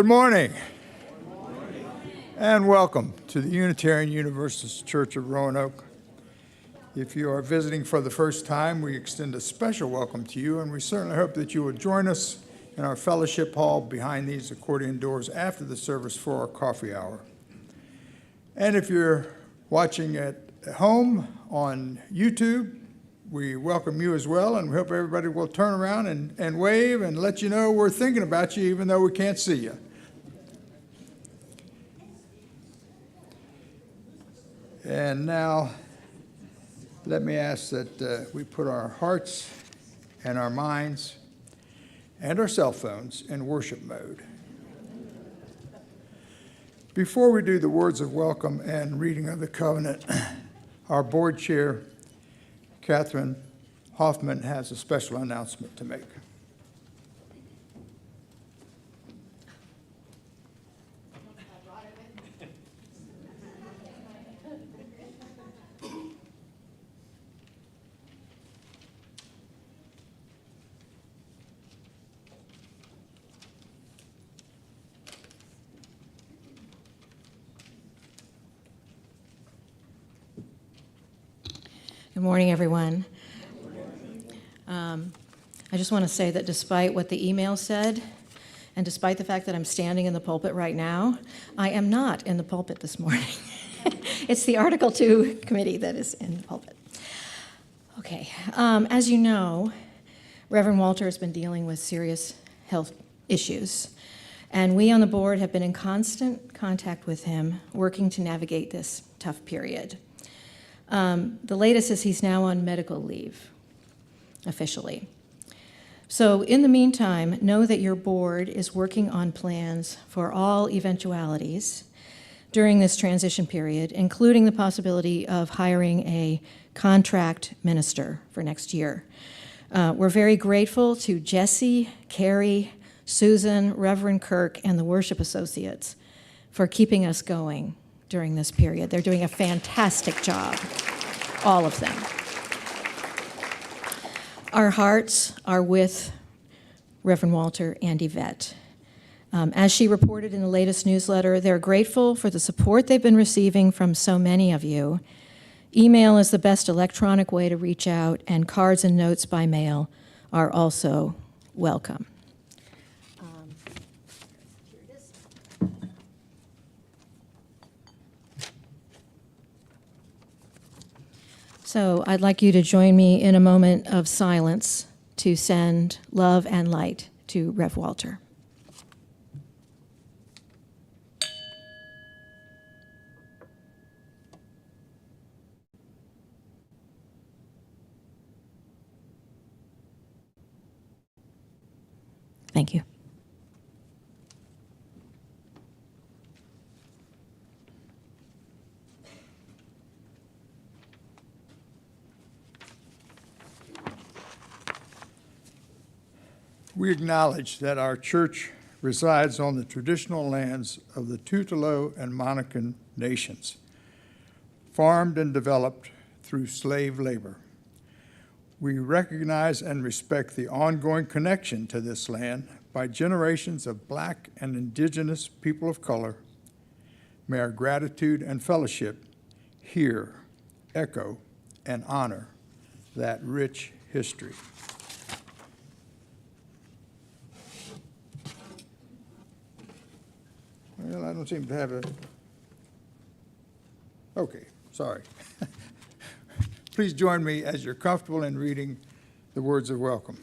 Good morning, and welcome to the Unitarian Universalist Church of Roanoke. If you are visiting for the first time, we extend a special welcome to you, and we certainly hope that you will join us in our fellowship hall behind these accordion doors after the service for our coffee hour. And if you're watching at home on YouTube, we welcome you as well, and we hope everybody will turn around and wave and let you know we're thinking about you even though we can't see you. And now, let me ask that we put our hearts and our minds and our cell phones in worship mode. Before we do the words of welcome and reading of the covenant, our board chair, Catherine Hoffman, has a special announcement to make. Good morning, everyone. I just want to say that despite what the email said, and despite the fact that I'm standing in the pulpit right now, I am not in the pulpit this morning. It's the Article 2 committee that is in the pulpit. Okay, as you know, Reverend Walter has been dealing with serious health issues, and we on the board have been in constant contact with him, working to navigate this tough period. The latest is he's now on medical leave, officially. So in the meantime, know that your board is working on plans for all eventualities during this transition period, including the possibility of hiring a contract minister for next year. We're very grateful to Jesse, Carrie, Susan, Reverend Kirk, and the worship associates for keeping us going during this period. They're doing a fantastic job, all of them. Our hearts are with Reverend Walter and Yvette. As she reported in the latest newsletter, they're grateful for the support they've been receiving from so many of you. Email is the best electronic way to reach out, and cards and notes by mail are also welcome. So I'd like you to join me in a moment of silence to send love and light to Rev. Walter. Thank you. We acknowledge that our church resides on the traditional lands of the Tutelo and Monacan nations, farmed and developed through slave labor. We recognize and respect the ongoing connection to this land by generations of Black and Indigenous people of color. May our gratitude and fellowship here echo and honor that rich history. Well, I don't seem to have a... Okay, sorry. Please join me as you're comfortable in reading the words of welcome.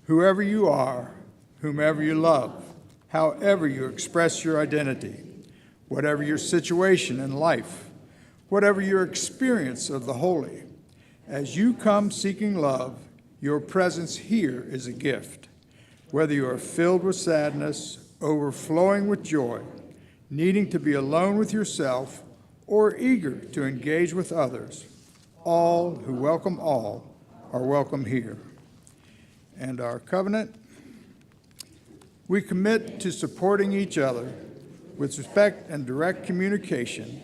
Whoever you are, whomever you love, however you express your identity, whatever your situation in life, whatever your experience of the holy, as you come seeking love, your presence here is a gift. Whether you are filled with sadness, overflowing with joy, needing to be alone with yourself, or eager to engage with others, all who welcome all are welcome here. And our covenant, we commit to supporting each other with respect and direct communication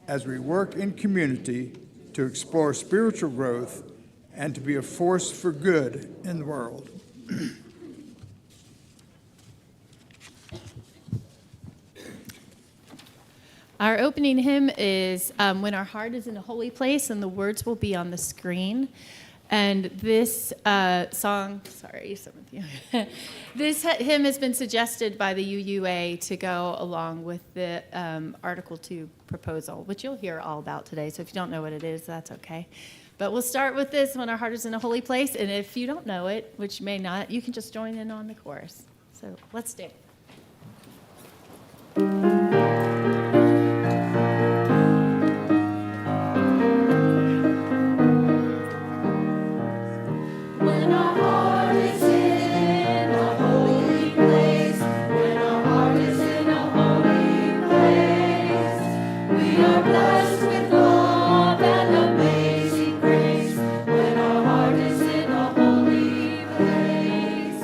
as we work in community to explore spiritual growth and to be a force for good in the world. Our opening hymn is When Our Heart is in a Holy Place, and the words will be on the screen. And this song, sorry, some of you. This hymn has been suggested by the UUA to go along with the Article 2 proposal, which you'll hear all about today. So if you don't know what it is, that's okay. But we'll start with this, When Our Heart is in a Holy Place. And if you don't know it, which you may not, you can just join in on the chorus. So let's do it. When our heart is in a holy place, when our heart is in a holy place, we are blessed with love and amazing grace. When our heart is in a holy place,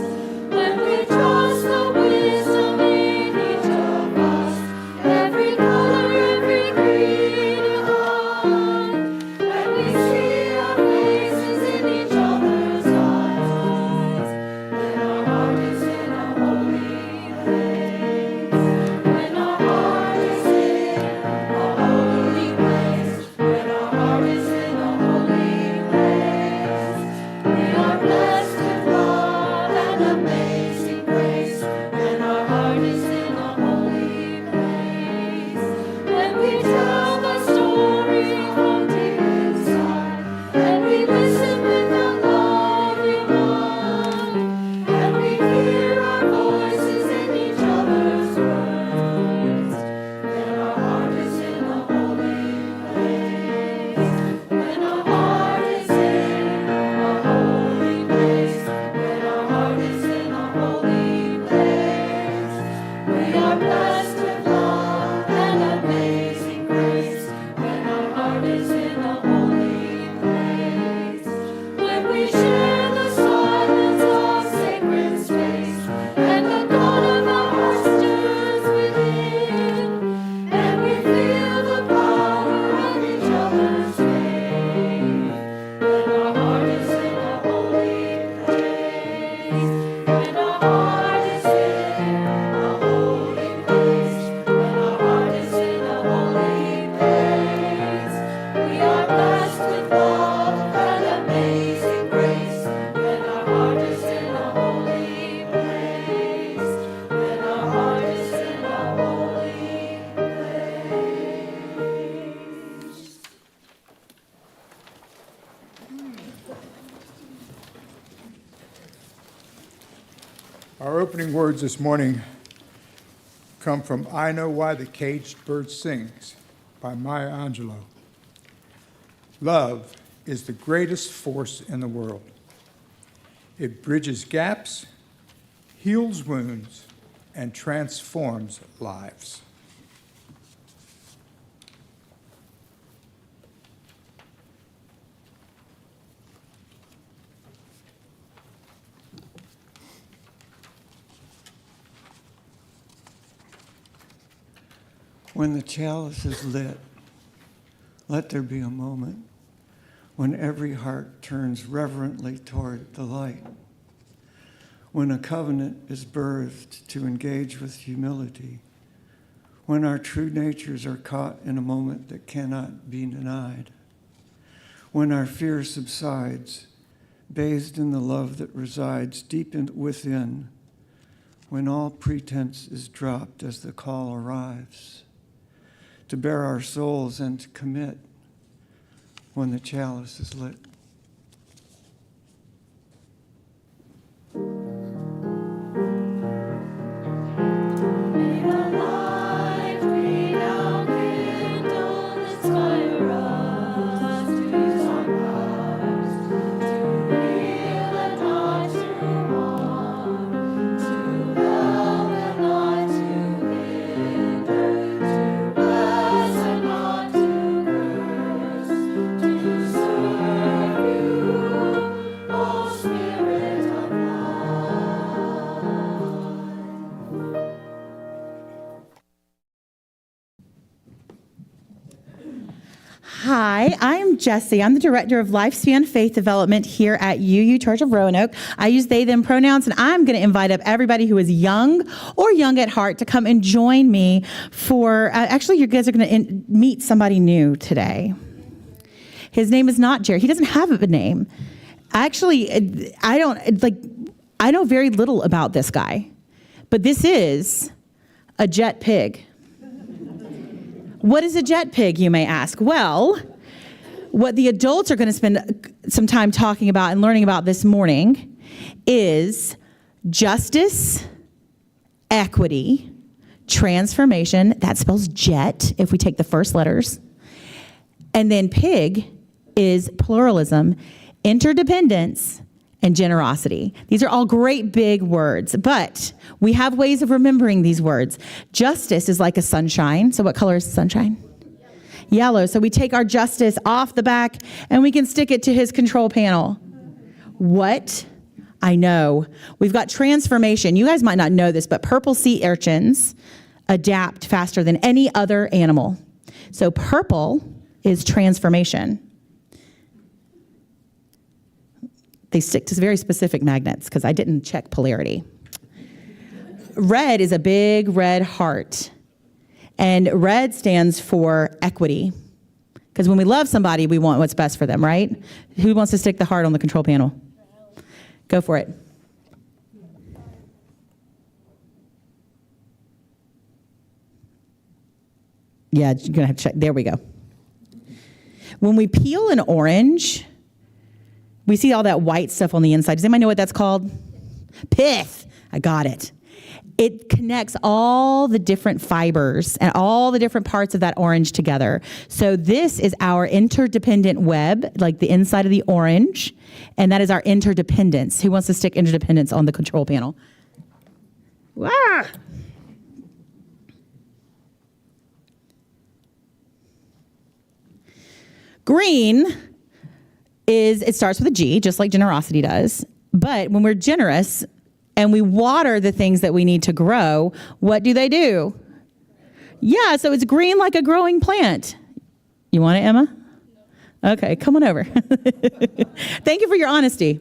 when we trust the wisdom in each of us, every color, every creed and line, when we see our faces in each other's eyes, when our heart is in a holy place, when our heart is in a holy place, when our heart is in a holy place, we are blessed with love and amazing grace. When our heart is in a holy place, when we tell the story from deep inside, and we listen with a loving mind, and we hear our voices in each other's words. When our heart is in a holy place, when our heart is in a holy place, when our heart is in a holy place, we are blessed with love and amazing grace. When our heart is in a holy place, when we share the silence of sacred space, and the God of our hearts stirs within, and we feel the power of each other's faith. When our heart is in a holy place, when our heart is in a holy place, when our heart is in a holy place, we are blessed with love and amazing grace. When our heart is in a holy place, when our heart is in a holy place. Our opening words this morning come from I Know Why the Caged Bird Sings by Maya Angelou. Love is the greatest force in the world. It bridges gaps, heals wounds, and transforms lives. When the chalice is lit, let there be a moment when every heart turns reverently toward the light. When a covenant is birthed to engage with humility. When our true natures are caught in a moment that cannot be denied. When our fear subsides, bathed in the love that resides deep within. When all pretense is dropped as the call arrives. To bare our souls and to commit when the chalice is lit. May the light we now kindle inspire us to use our powers to heal and not to harm, to help and not to hinder, to bless and not to curse, to serve Hi, I'm Jessie. I'm the Director of Lifespan Faith Development here at UU Church of Roanoke. I use they, them pronouns, and I'm going to invite up everybody who is young or young at heart to come and join me for, actually, you guys are going to meet somebody new today. His name is not Jerry. He doesn't have a name. Actually, I know very little about this guy, but this is a jet pig. What is a jet pig, you may ask? Well, what the adults are going to spend some time talking about and learning about this morning is justice, equity, transformation. That spells jet if we take the first letters. And then pig is pluralism, interdependence, and generosity. These are all great big words, but we have ways of remembering these words. Justice is like a sunshine. So what color is sunshine? Yellow. So we take our justice off the back and we can stick it to his control panel. What? I know. We've got transformation. You guys might not know this, but purple sea urchins adapt faster than any other animal. So purple is transformation. They stick to very specific magnets because I didn't check polarity. Red is a big red heart. And red stands for equity. Because when we love somebody, we want what's best for them, right? Who wants to stick the heart on the control panel? Go for it. Yeah, you're going to have to check. There we go. When we peel an orange, we see all that white stuff on the inside. Does anybody know what that's called? Pith. I got it. It connects all the different fibers and all the different parts of that orange together. So this is our interdependent web, like the inside of the orange, and that is our interdependence. Who wants to stick interdependence on the control panel? Ah! Green it starts with a G, just like generosity does. But when we're generous and we water the things that we need to grow, what do? Yeah, so it's green like a growing plant. You want it, Emma? Okay, come on over. Thank you for your honesty.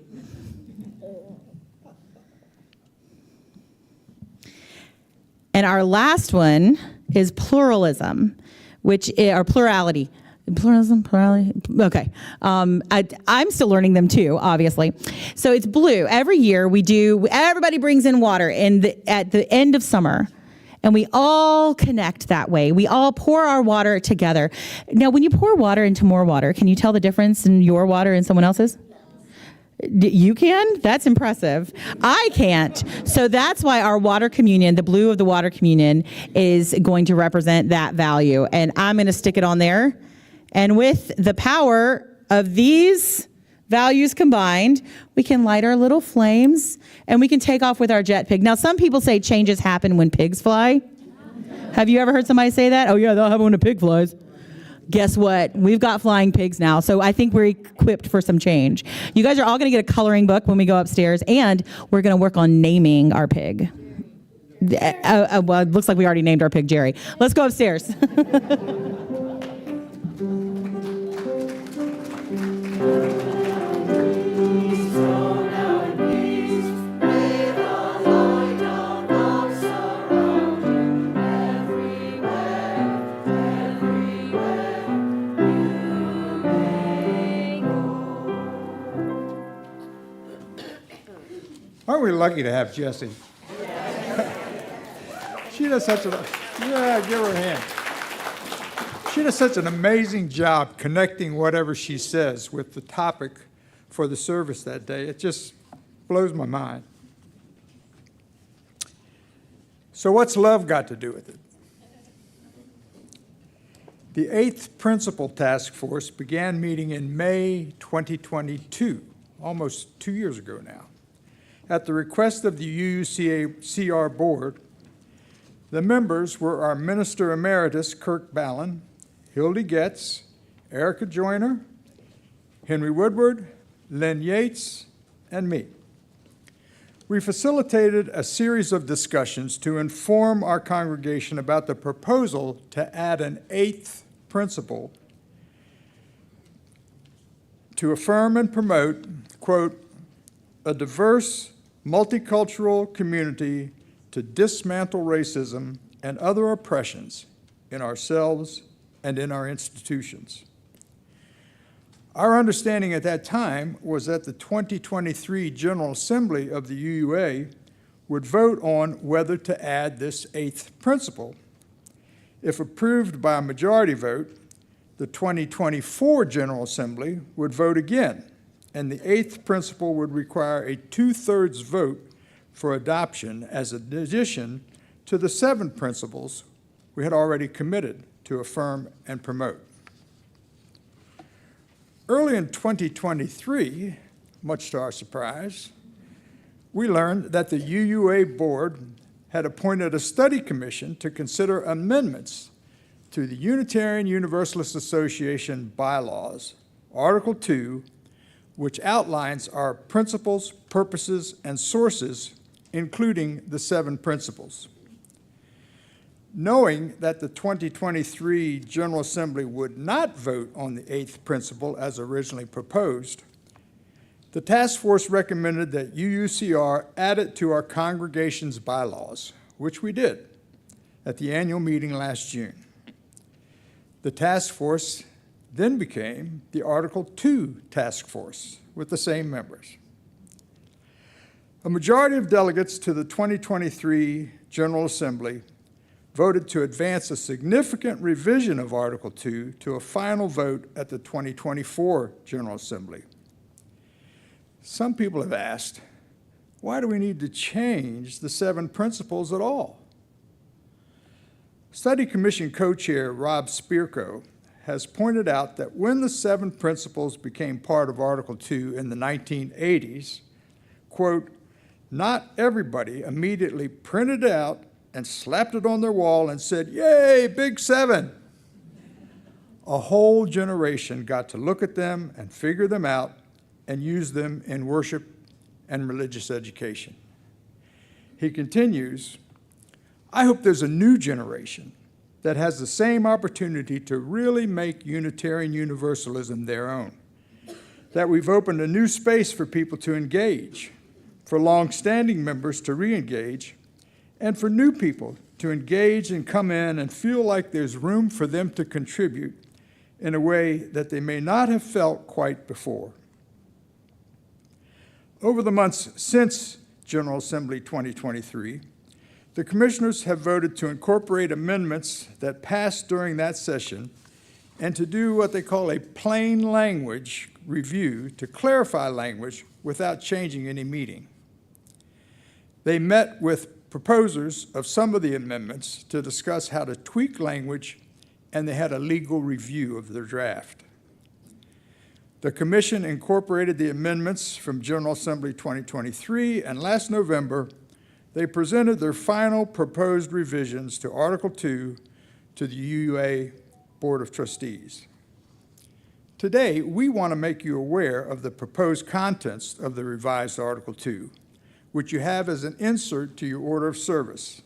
And our last one is pluralism, or plurality. Pluralism, plurality. Okay. I'm still learning them too, obviously. So it's blue. Every year everybody brings in water at the end of summer. And we all connect that way. We all pour our water together. Now, when you pour water into more water, can you tell the difference in your water and someone else's? You can? That's impressive. I can't. So that's why our water communion, the blue of the water communion, is going to represent that value. And I'm going to stick it on there. And with the power of these values combined, we can light our little flames and we can take off with our jet pig. Now, some people say changes happen when pigs fly. Have you ever heard somebody say that? Oh, yeah, they'll happen when a pig flies. Guess what? We've got flying pigs now, so I think we're equipped for some change. You guys are all going to get a coloring book when we go upstairs, and we're going to work on naming our pig. Well, it looks like we already named our pig Jerry. Let's go upstairs. Aren't we lucky to have Jessie? She does such give her a hand. She does such an amazing job connecting whatever she says with the topic for the service that day. It just blows my mind. So what's love got to do with it? The 8th Principal Task Force began meeting in May 2022, almost 2 years ago now. At the request of the UUCR board, the members were our Minister Emeritus, Kirk Ballin, Hildy Getz, Erica Joyner, Henry Woodward, Lynn Yates, and me. We facilitated a series of discussions to inform our congregation about the proposal to add an 8th principle to affirm and promote, quote, a diverse, multicultural community to dismantle racism and other oppressions in ourselves and in our institutions. Our understanding at that time was that the 2023 General Assembly of the UUA would vote on whether to add this eighth principle. If approved by a majority vote, the 2024 General Assembly would vote again, and the eighth principle would require a 2/3 vote for adoption as an addition to the 7 principles we had already committed to affirm and promote. Early in 2023, much to our surprise, we learned that the UUA board had appointed a study commission to consider amendments to the Unitarian Universalist Association bylaws, Article 2, which outlines our principles, purposes, and sources, including the 7 principles. Knowing that the 2023 General Assembly would not vote on the 8th principle as originally proposed, the task force recommended that UUCR add it to our congregation's bylaws, which we did at the annual meeting last June. The task force then became the Article 2 task force with the same members. A majority of delegates to the 2023 General Assembly voted to advance a significant revision of Article 2 to a final vote at the 2024 General Assembly. Some people have asked, why do we need to change the 7 principles at all? Study Commission co-chair Rob Spierko has pointed out that when the 7 principles became part of Article 2 in the 1980s, quote, not everybody immediately printed it out and slapped it on their wall and said, yay, big 7. A whole generation got to look at them and figure them out and use them in worship and religious education. He continues, I hope there's a new generation that has the same opportunity to really make Unitarian Universalism their own, that we've opened a new space for people to engage, for long-standing members to re-engage, and for new people to engage and come in and feel like there's room for them to contribute in a way that they may not have felt quite before. Over the months since General Assembly 2023, the commissioners have voted to incorporate amendments that passed during that session and to do what they call a plain language review to clarify language without changing any meaning. They met with proposers of some of the amendments to discuss how to tweak language, and they had a legal review of their draft. The commission incorporated the amendments from General Assembly 2023, and last November, they presented their final proposed revisions to Article 2 to the UUA Board of Trustees. Today, we want to make you aware of the proposed contents of the revised Article 2, which you have as an insert to your order of service.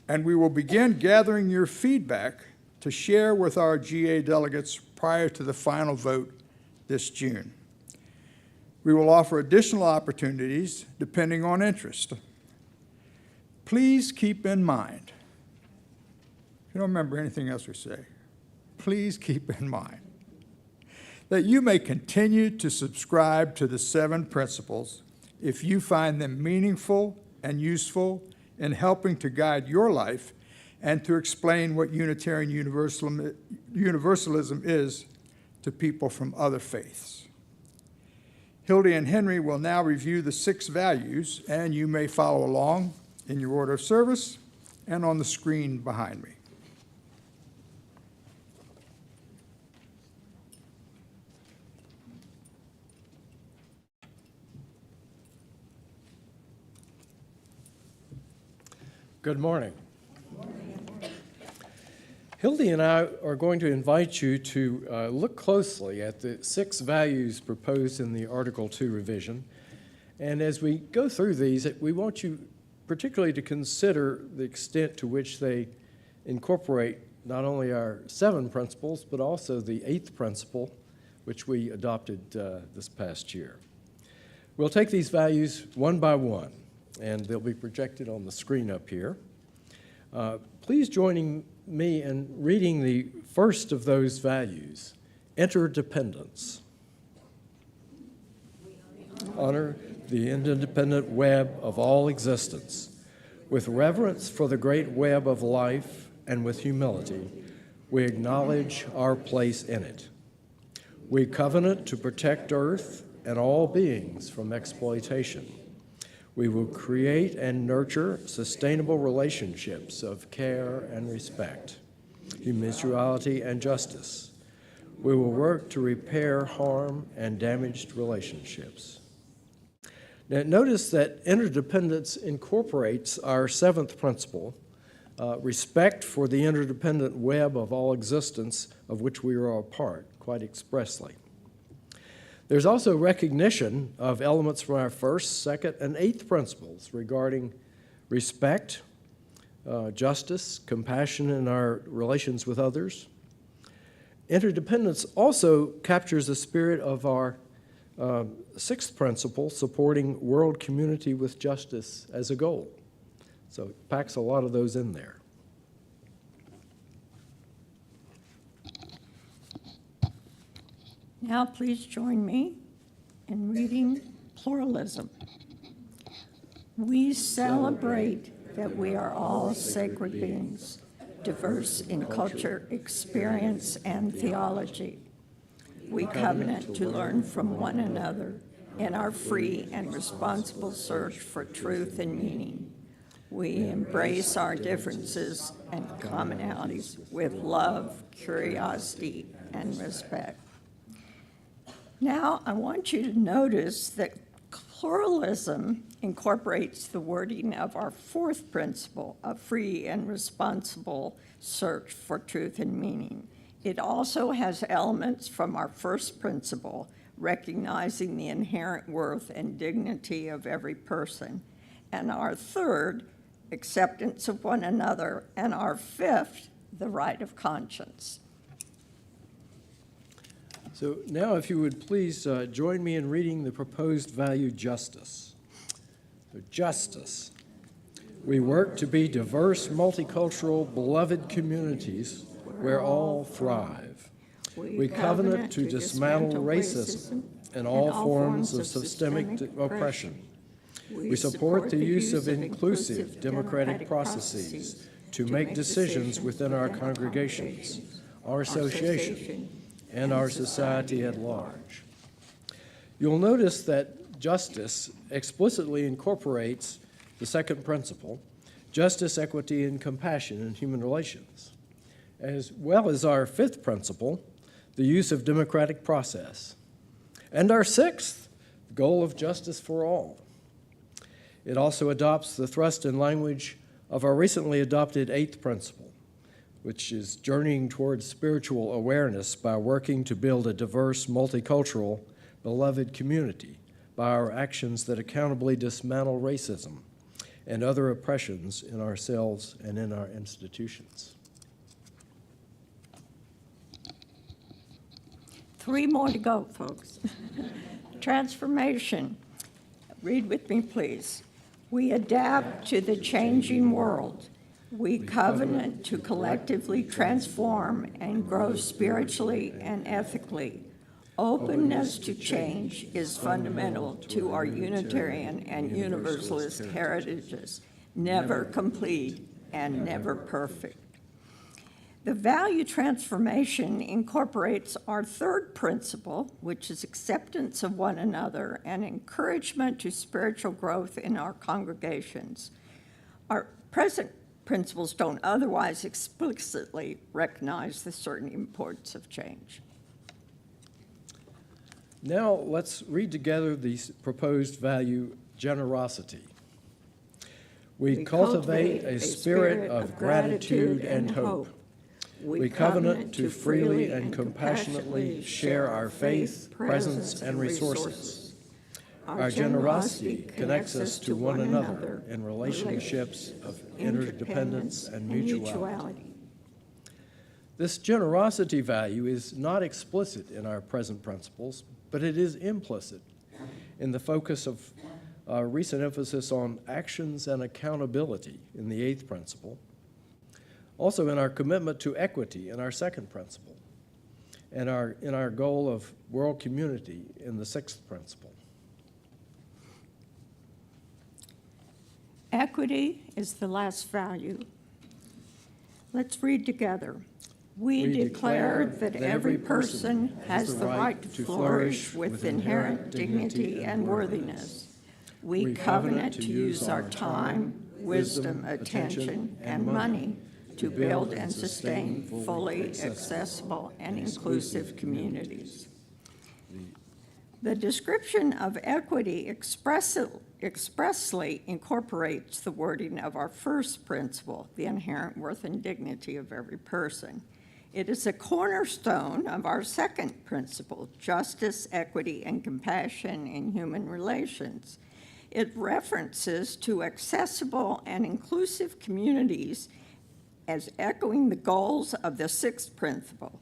And we will begin gathering your feedback to share with our GA delegates prior to the final vote this June. We will offer additional opportunities depending on interest. Please keep in mind, if you don't remember anything else we say, please keep in mind that you may continue to subscribe to the 7 principles if you find them meaningful and useful in helping to guide your life and to explain what Unitarian Universalism is to people from other faiths. Hildy and Henry will now review the 6 values, and you may follow along in your order of service and on the screen behind me. Good morning. Hildy and I are going to invite you to look closely at the 6 values proposed in the Article 2 revision. And as we go through these, we want you particularly to consider the extent to which they incorporate not only our 7 principles, but also the 8th principle, which we adopted this past year. We'll take these values one by one, and they'll be projected on the screen up here. Please join me in reading the first of those values, interdependence. Honor the interdependent web of all existence. With reverence for the great web of life and with humility, we acknowledge our place in it. We covenant to protect Earth and all beings from exploitation. We will create and nurture sustainable relationships of care and respect, mutuality and justice. We will work to repair harm and damaged relationships. Now, notice that interdependence incorporates our seventh principle, respect for the interdependent web of all existence of which we are a part, quite expressly. There's also recognition of elements from our first, second, and eighth principles regarding respect, justice, compassion in our relations with others. Interdependence also captures the spirit of our sixth principle, supporting world community with justice as a goal. So it packs a lot of those in there. Now please join me in reading pluralism. We celebrate that we are all sacred beings, diverse in culture, experience, and theology. We covenant to learn from one another in our free and responsible search for truth and meaning. We embrace our differences and commonalities with love, curiosity, and respect. Now, I want you to notice that pluralism incorporates the wording of our fourth principle, a free and responsible search for truth and meaning. It also has elements from our first principle, recognizing the inherent worth and dignity of every person, and our third, acceptance of one another, and our fifth, the right of conscience. So now if you would please join me in reading the proposed value justice. So justice. We work to be diverse, multicultural, beloved communities where all thrive. We covenant to dismantle racism and all forms of systemic oppression. We support the use of inclusive democratic processes to make decisions within our congregations, our association, and our society at large. You'll notice that justice explicitly incorporates the second principle, justice, equity, and compassion in human relations, as well as our fifth principle, the use of democratic process, and our sixth, the goal of justice for all. It also adopts the thrust and language of our recently adopted eighth principle, which is journeying towards spiritual awareness by working to build a diverse, multicultural, beloved community by our actions that accountably dismantle racism and other oppressions in ourselves and in our institutions. 3 more to go, folks. Transformation. Read with me, please. We adapt to the changing world. We covenant to collectively transform and grow spiritually and ethically. Openness to change is fundamental to our Unitarian and Universalist heritages, never complete and never perfect. The value transformation incorporates our third principle, which is acceptance of one another and encouragement to spiritual growth in our congregations. Our present principles don't otherwise explicitly recognize the certain importance of change. Now let's read together the proposed value, generosity. We cultivate a spirit of gratitude and hope. We covenant to freely and compassionately share our faith, presence, and resources. Our generosity connects us to one another in relationships of interdependence and mutuality. This generosity value is not explicit in our present principles, but it is implicit in the focus of recent emphasis on actions and accountability in the 8th principle, also in our commitment to equity in our 2nd principle, and in our goal of world community in the 6th principle. Equity is the last value. Let's read together. We declare that every person has the right to flourish with inherent dignity and worthiness. We covenant to use our time, wisdom, attention, and money to build and sustain fully accessible and inclusive communities. The description of equity expressly incorporates the wording of our first principle, the inherent worth and dignity of every person. It is a cornerstone of our second principle, justice, equity, and compassion in human relations. It references to accessible and inclusive communities as echoing the goals of the 6th principle,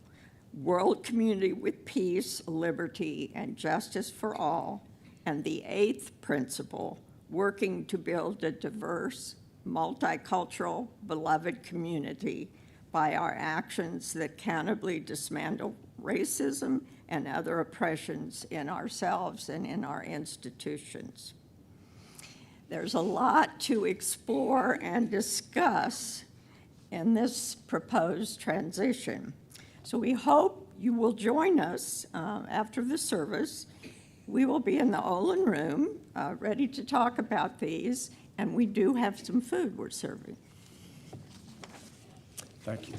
world community with peace, liberty, and justice for all, and the 8th principle, working to build a diverse, multicultural, beloved community by our actions that countably dismantle racism and other oppressions in ourselves and in our institutions. There's a lot to explore and discuss in this proposed transition. So we hope you will join us after the service. We will be in the Olin room ready to talk about these, and we do have some food we're serving. Thank you.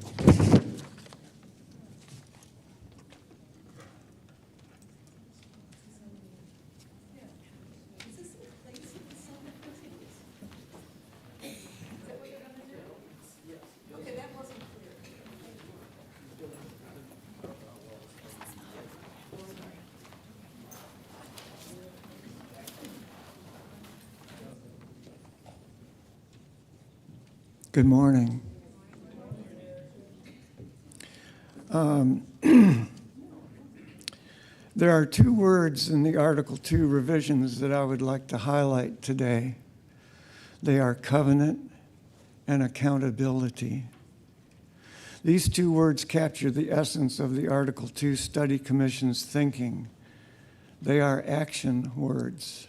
Good morning. There are 2 words in the Article 2 revisions that I would like to highlight today. They are covenant and accountability. These 2 words capture the essence of the Article 2 Study Commission's thinking. They are action words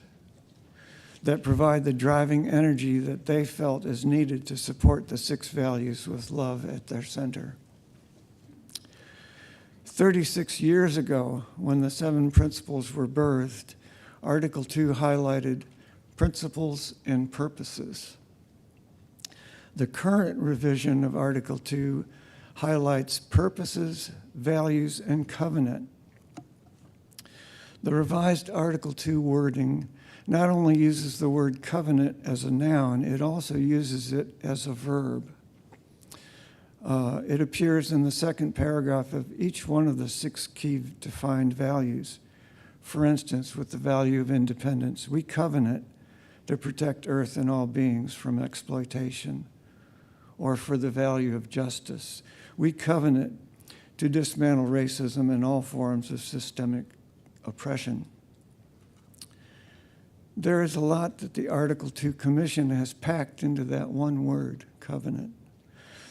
that provide the driving energy that they felt is needed to support the 6 values with love at their center. 36 years ago, when the 7 principles were birthed, Article 2 highlighted principles and purposes. The current revision of Article 2 highlights purposes, values, and covenant. The revised Article 2 wording not only uses the word covenant as a noun, it also uses it as a verb. It appears in the 2nd paragraph of each one of the 6 key defined values. For instance, with the value of independence, we covenant to protect Earth and all beings from exploitation. Or for the value of justice, we covenant to dismantle racism and all forms of systemic oppression. There is a lot that the Article 2 Commission has packed into that one word, covenant.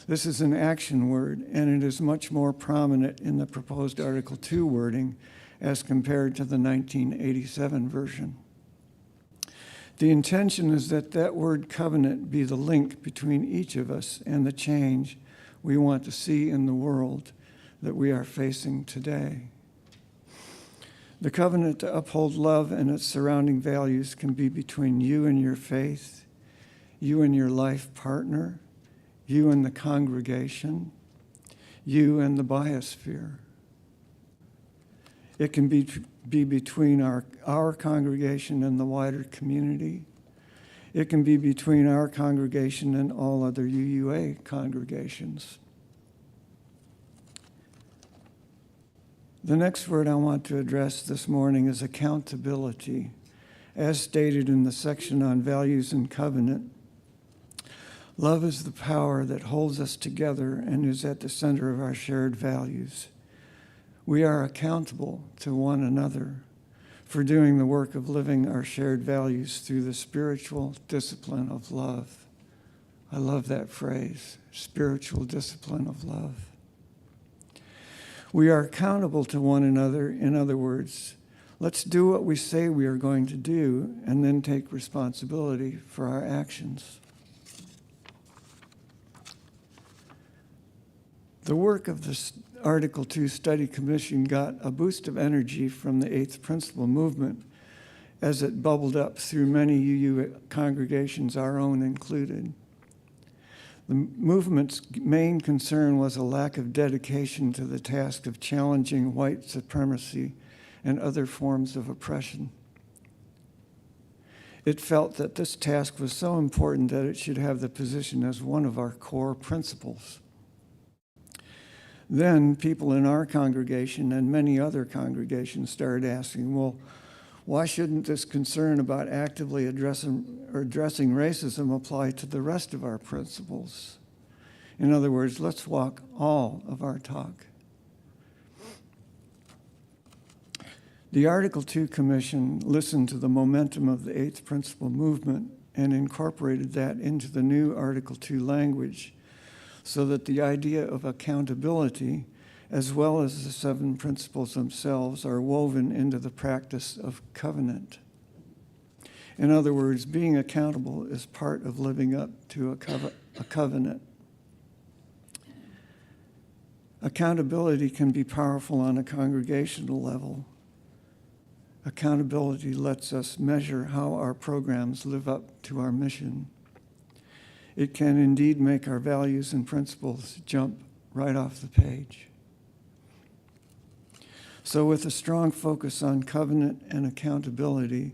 This is an action word, and it is much more prominent in the proposed Article 2 wording as compared to the 1987 version. The intention is that that word covenant be the link between each of us and the change we want to see in the world that we are facing today. The covenant to uphold love and its surrounding values can be between you and your faith, you and your life partner, you and the congregation, you and the biosphere. It can be between our congregation and the wider community. It can be between our congregation and all other UUA congregations. The next word I want to address this morning is accountability. As stated in the section on values and covenant, Love is the power that holds us together and is at the center of our shared values. We are accountable to one another for doing the work of living our shared values through the spiritual discipline of love. I love that phrase, spiritual discipline of love. We are accountable to one another. In other words, let's do what we say we are going to do and then take responsibility for our actions. The work of the Article 2 Study Commission got a boost of energy from the Eighth Principle movement as it bubbled up through many UU congregations, our own included. The movement's main concern was a lack of dedication to the task of challenging white supremacy and other forms of oppression. It felt that this task was so important that it should have the position as one of our core principles. Then people in our congregation and many other congregations started asking, well, why shouldn't this concern about actively addressing racism apply to the rest of our principles? In other words, let's walk all of our talk. The Article 2 Commission listened to the momentum of the Eighth Principle movement and incorporated that into the new Article 2 language, so that the idea of accountability, as well as the 7 principles themselves, are woven into the practice of covenant. In other words, being accountable is part of living up to a covenant. Accountability can be powerful on a congregational level. Accountability lets us measure how our programs live up to our mission. It can indeed make our values and principles jump right off the page. So with a strong focus on covenant and accountability,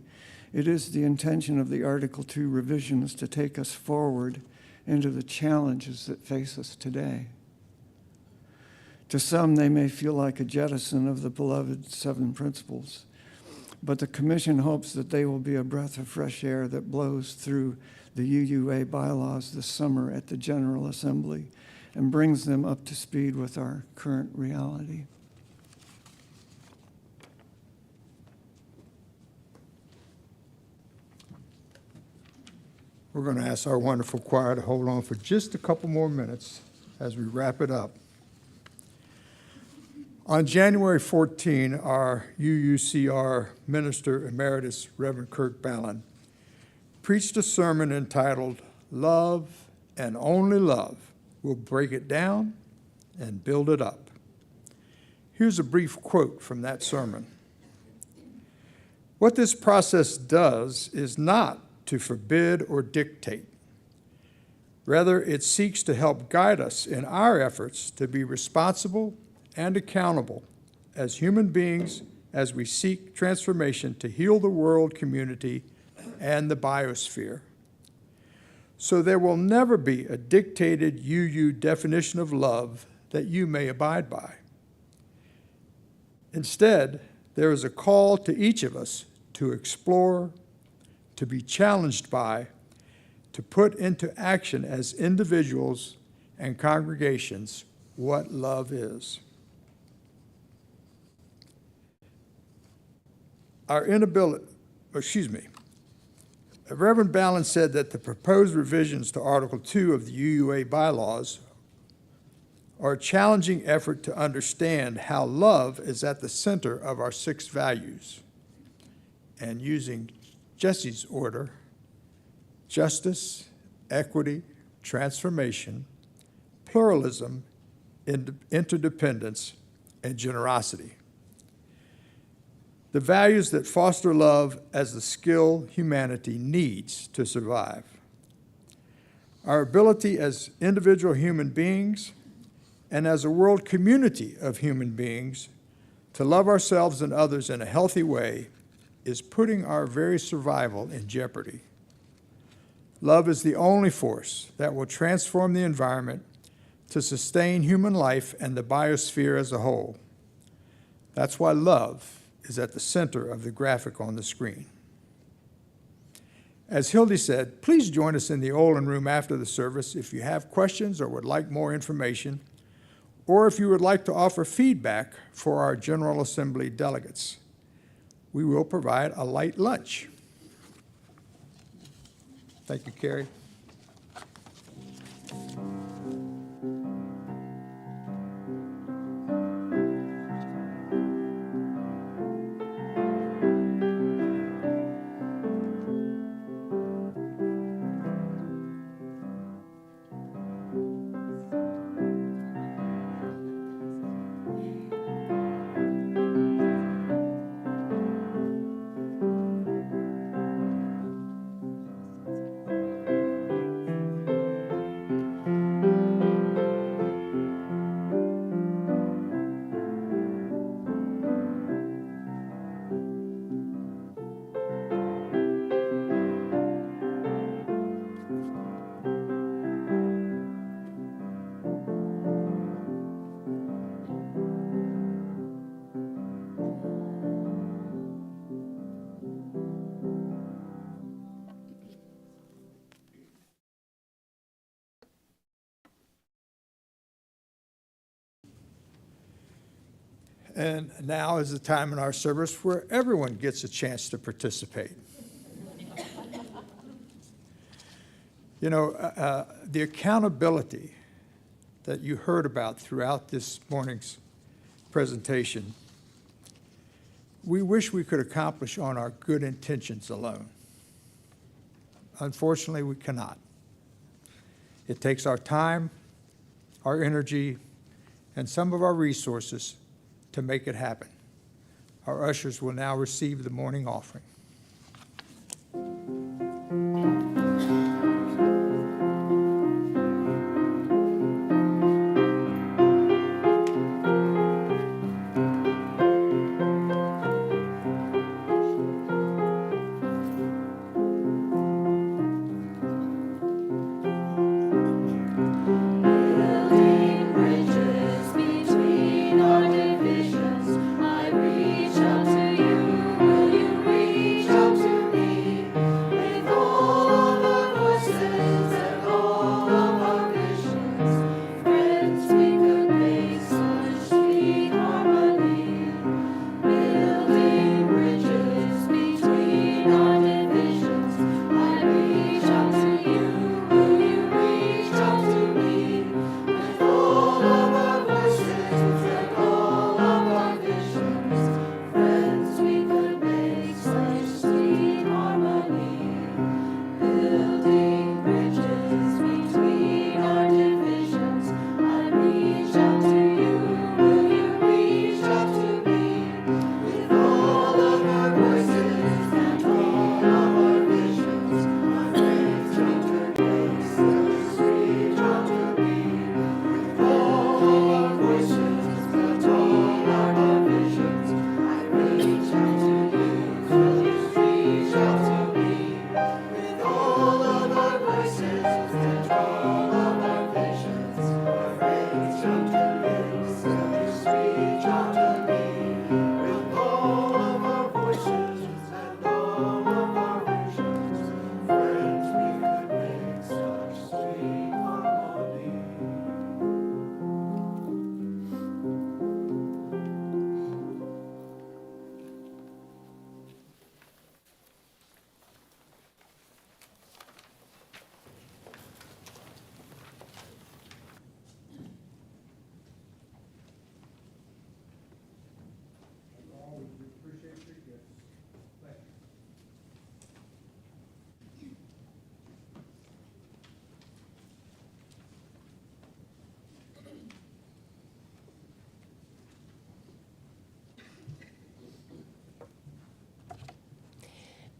it is the intention of the Article 2 revisions to take us forward into the challenges that face us today. To some, they may feel like a jettison of the beloved 7 principles, but the Commission hopes that they will be a breath of fresh air that blows through the UUA bylaws this summer at the General Assembly and brings them up to speed with our current reality. We're going to ask our wonderful choir to hold on for just a couple more minutes as we wrap it up. On January 14, our UUCR Minister Emeritus, Reverend Kirk Ballin, preached a sermon entitled, "Love and Only Love Will Break It Down and Build It Up." Here's a brief quote from that sermon. "What this process does is not to forbid or dictate. Rather, it seeks to help guide us in our efforts to be responsible and accountable as human beings as we seek transformation to heal the world community and the biosphere. So there will never be a dictated UU definition of love that you may abide by. Instead, there is a call to each of us to explore, to be challenged by, to put into action as individuals and congregations what love is." Reverend Ballin said that the proposed revisions to Article 2 of the UUA bylaws are a challenging effort to understand how love is at the center of our 6 values. And using Jesse's order, justice, equity, transformation, pluralism, interdependence, and generosity. The values that foster love as the skill humanity needs to survive. Our ability as individual human beings and as a world community of human beings to love ourselves and others in a healthy way is putting our very survival in jeopardy. Love is the only force that will transform the environment to sustain human life and the biosphere as a whole. That's why love is at the center of the graphic on the screen. As Hildy said, please join us in the Olin Room after the service if you have questions or would like more information, or if you would like to offer feedback for our General Assembly delegates. We will provide a light lunch. Thank you, Carrie. And now is the time in our service where everyone gets a chance to participate. You know, the accountability that you heard about throughout this morning's presentation, we wish we could accomplish on our good intentions alone. Unfortunately, we cannot. It takes our time, our energy, and some of our resources to make it happen. Our ushers will now receive the morning offering. Building bridges between our divisions, I reach out to you. Will you reach out to me? With all of our voices and all of our visions, friends, we could make such sweet harmony. Building bridges between our divisions, I reach out to you. Will you reach out to me? With all of our voices and all of our visions, friends, we could make such sweet harmony. Building bridges between our divisions, I reach out to you. Will you reach out to me? With all of our voices and all of our visions, my friends, we could make such sweet harmony. With all of our voices and all of our visions, I reach out to you. Will you reach out to me? With all of our voices and all of our visions, my friends, we could make such sweet harmony. With all of our voices and all of our visions, friends, we could make such sweet harmony.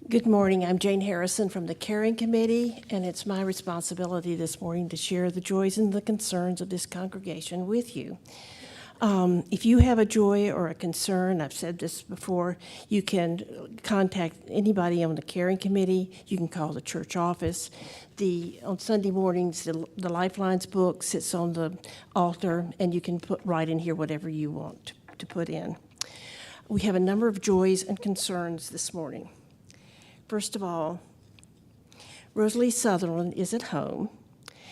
Good morning. I'm Jane Harrison from the Caring Committee, and it's my responsibility this morning to share the joys and the concerns of this congregation with you. If you have a joy or a concern, I've said this before, you can contact anybody on the Caring Committee. You can call the church office. On Sunday mornings, the Lifelines book sits on the altar, and you can write in here whatever you want to put in. We have a number of joys and concerns this morning. First of all, Rosalie Sutherland is at home.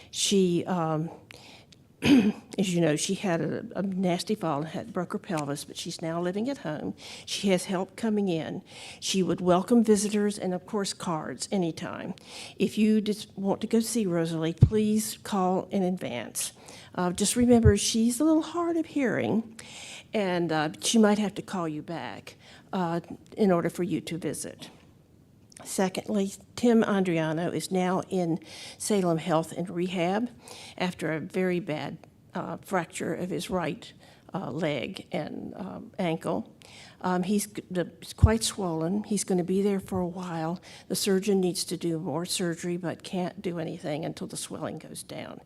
She, as you know, she had a nasty fall and broke her pelvis, but she's now living at home. She has help coming in. She would welcome visitors and, of course, cards anytime. If you just want to go see Rosalie, please call in advance. Just remember, she's a little hard of hearing, and she might have to call you back in order for you to visit. Secondly, Tim Andriano is now in Salem Health and Rehab after a very bad fracture of his right leg and ankle. He's quite swollen. He's going to be there for a while. The surgeon needs to do more surgery but can't do anything until the swelling goes down.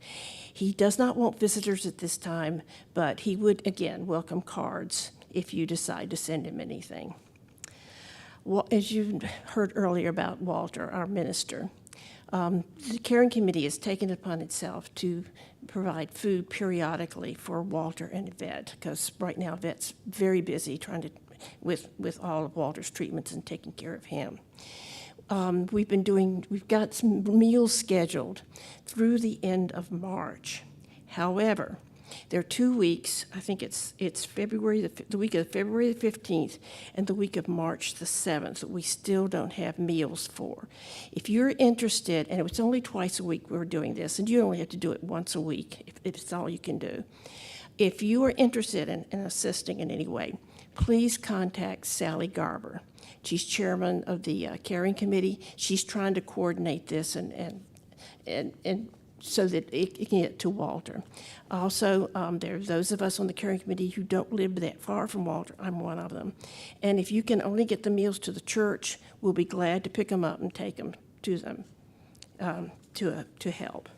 He does not want visitors at this time, but he would, again, welcome cards if you decide to send him anything. Well, as you heard earlier about Walter, our minister, the Caring Committee has taken it upon itself to provide food periodically for Walter and Yvette, because right now Yvette's very busy trying to, with all of Walter's treatments and taking care of him. We've got some meals scheduled through the end of March. However, there are 2 weeks, I think it's February, the week of February the 15th and the week of March the 7th that we still don't have meals for. If you're interested, and it's only twice a week we're doing this, and you only have to do it once a week if it's all you can do. If you are interested in assisting in any way, please contact Sally Garber. She's chairman of the Caring Committee. She's trying to coordinate this and so that it can get to Walter. Also, there are those of us on the Caring Committee who don't live that far from Walter. I'm one of them. And if you can only get the meals to the church, we'll be glad to pick them up and take them to them to help.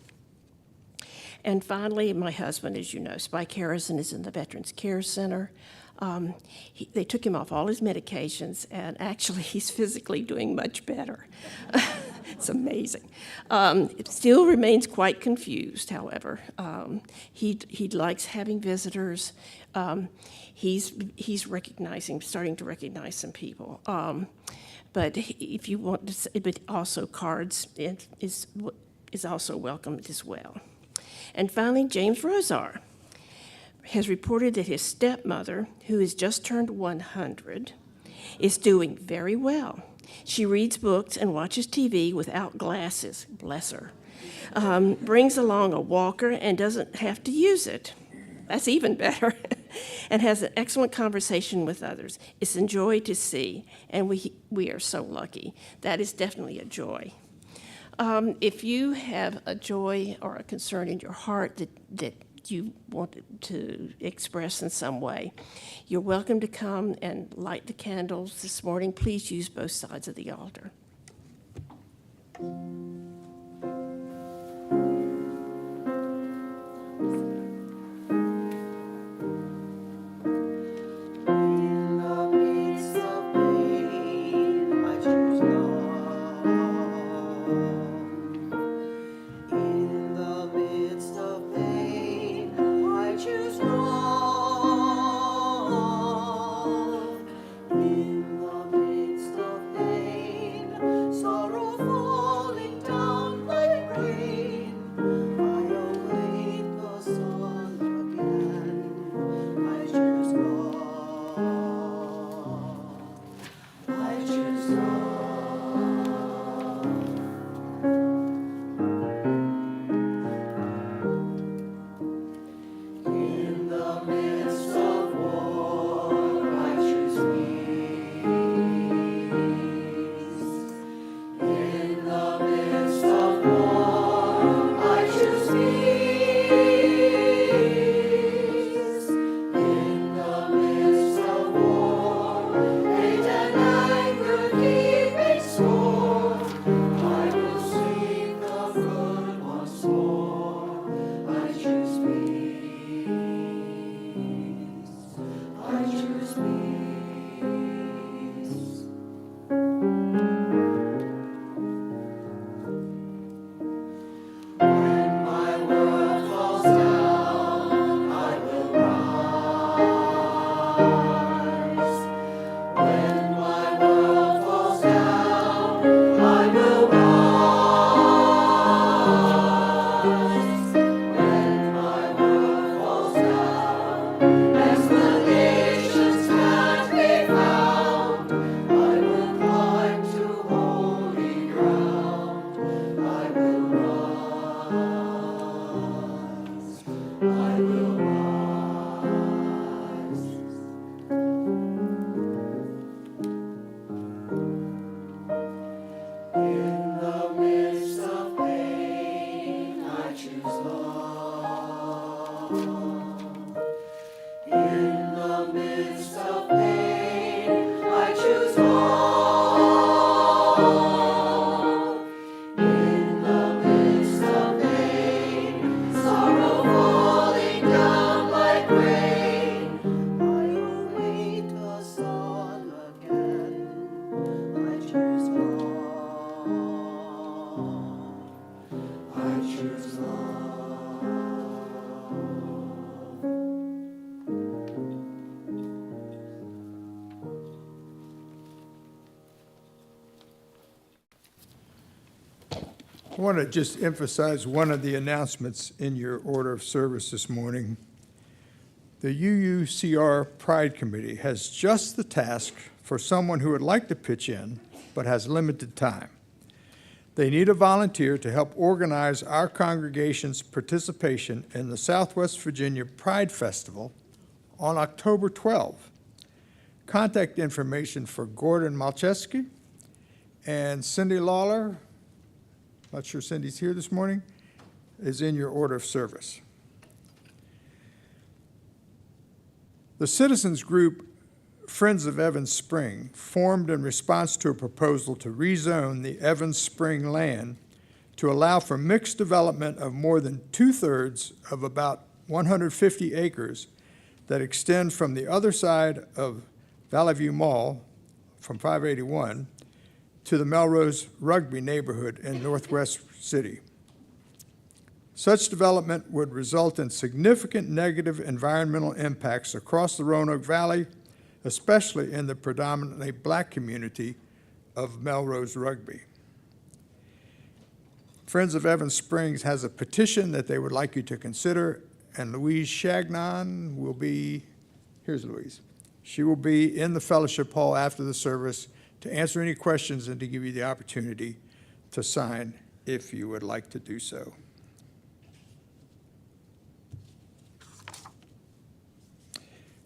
And finally, my husband, as you know, Spike Harrison, is in the Veterans Care Center. They took him off all his medications, and actually he's physically doing much better. It's amazing. It still remains quite confused, however. He likes having visitors. He's starting to recognize some people. But if you want to, but also cards is also welcome as well. And finally, James Rosar has reported that his stepmother, who has just turned 100, is doing very well. She reads books and watches TV without glasses, bless her. Brings along a walker and doesn't have to use it. That's even better. And has an excellent conversation with others. It's a joy to see, and we are so lucky. That is definitely a joy. If you have a joy or a concern in your heart that you want to express in some way, you're welcome to come and light the candles this morning. Please use both sides of the altar. I will rise. want to just emphasize one of the announcements in your order of service this morning. The UUCR Pride Committee has just the task for someone who would like to pitch in but has limited time. They need a volunteer to help organize our congregation's participation in the Southwest Virginia Pride Festival on October 12. Contact information for Gordon Malcheski and Cindy Lawler, not sure Cindy's here this morning, is in your order of service. The citizens group Friends of Evans Spring formed in response to a proposal to rezone the Evans Spring land to allow for mixed development of more than 2/3 of about 150 acres that extend from the other side of Valley View Mall from 581 to the Melrose Rugby neighborhood in Northwest City. Such development would result in significant negative environmental impacts across the Roanoke Valley, especially in the predominantly black community of Melrose Rugby. Friends of Evans Springs has a petition that they would like you to consider, and Louise Chagnon will be, here's Louise. She will be in the fellowship hall after the service to answer any questions and to give you the opportunity to sign if you would like to do so.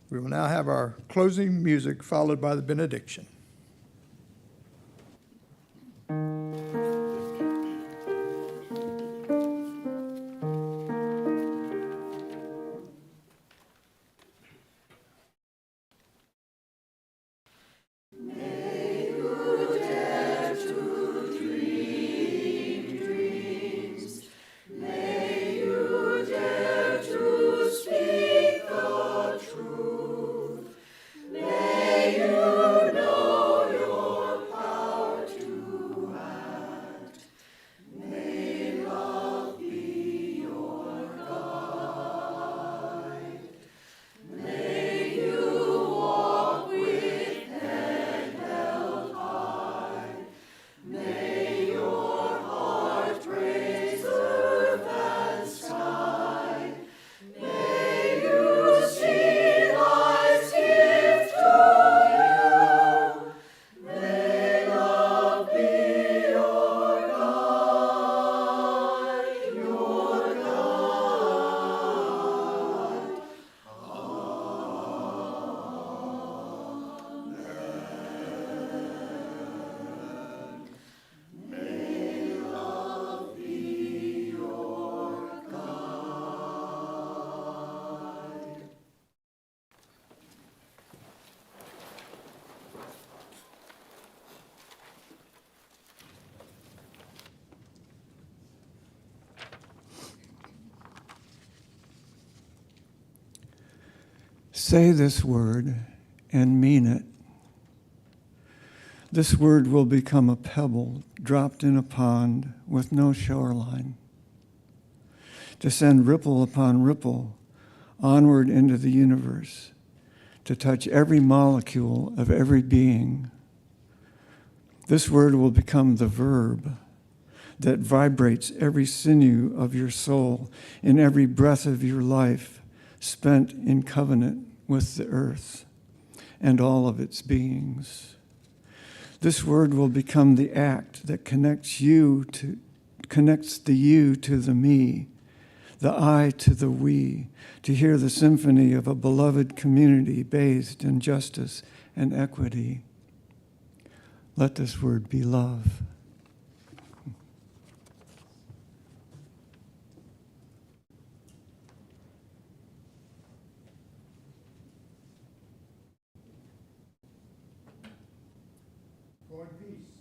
We will now have our closing music followed by the benediction. Say this word and mean it. This word will become a pebble dropped in a pond with no shoreline, to send ripple upon ripple onward into the universe, to touch every molecule of every being. This word will become the verb that vibrates every sinew of your soul in every breath of your life, spent in covenant with the earth and all of its beings. This word will become the act that connects the you to the me, the I to the we, to hear the symphony of a beloved community bathed in justice and equity. Let this word be love. Go in peace.